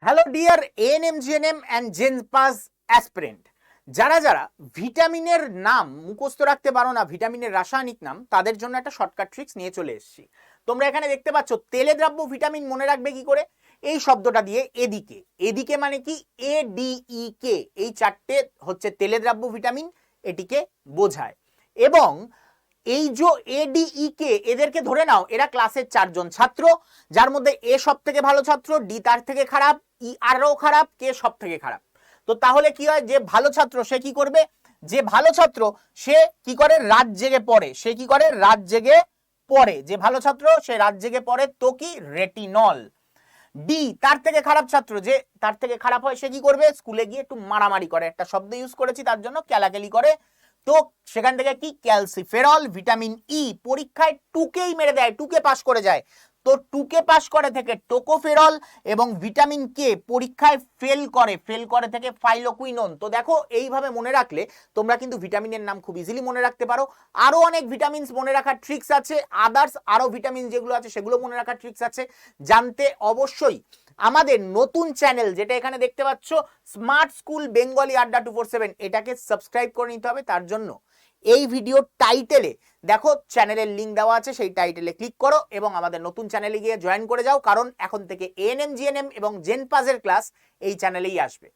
Hello dear ANM GNM and জেন pass aspirant, যারা যারা ভিটামিনের নাম মুখস্থ রাখতে পারো না, ভিটামিনের রাসায়নিক নাম, তাদের জন্য একটা শর্টকাট ট্রিক্স নিয়ে চলে এসেছি। তোমরা এখানে দেখতে পাচ্ছ তেলে দ্রাব্য ভিটামিন মনে রাখবে কি করে? এই শব্দটা দিয়ে এদিকে, এদিকে মানে কি ADEK, এই চারটে হচ্ছে তেলে দ্রাব্য ভিটামিন, এটিকে বোঝায়। এবং এই যে ADEK, এদেরকে ধরে নাও এরা ক্লাসের 4জন ছাত্র, যার মধ্যে এ সব থেকে ভালো ছাত্র, ডি তার থেকে খারাপ, ই আরও খারাপ, কে সব থেকে খারাপ। তো তাহলে কি হয়, যে ভালো ছাত্র সে কি করবে? যে ভালো ছাত্র সে কি করে? রাত জেগে পড়ে। সে কি করে? রাত জেগে পড়ে। যে ভালো ছাত্র সে রাত জেগে পড়ে, তো কি? রেটিনল। ডি তার থেকে খারাপ ছাত্র, যে তার থেকে খারাপ হয়, সে কি করবে? স্কুলে গিয়ে একটু মারামারি করে, একটা শব্দ ইউজ করেছি তার জন্য, ক্যালাকেলি করে। তো সেখান থেকে কি? ক্যালসিফেরল। ভিটামিন ই পরীক্ষায় টুকেই মেরে দেয়, টুকে পাস করে যায়, তো টুকে পাস করে থেকে টোকোফেরল। এবং ভিটামিন কে পরীক্ষায় ফেল করে থেকে ফাইলোকুইনোন। তো দেখো, এইভাবে মনে রাখলে তোমরা কিন্তু ভিটামিনের নাম খুব ইজিলি মনে রাখতে পারো। আরো অনেক ভিটামিনস মনে রাখার ট্রিক্স আছে, আদার্স আরো ভিটামিন যেগুলো আছে সেগুলো মনে রাখার ট্রিক্স আছে। জানতে অবশ্যই আমাদের নতুন চ্যানেল, যেটা এখানে দেখতে পাচ্ছ, স্মার্ট স্কুল বেঙ্গলি আড্ডা 247, এটাকে সাবস্ক্রাইব করে নিতে হবে। তার জন্য এই ভিডিও টাইটেলে দেখো চ্যানেলের লিঙ্ক দেওয়া আছে, সেই টাইটেলে ক্লিক করো এবং আমাদের নতুন চ্যানেলে গিয়ে জয়েন করে যাও, কারণ এখন থেকে এএনএম জিএনএম এবং জেন পাজের ক্লাস এই চ্যানেলেই আসবে।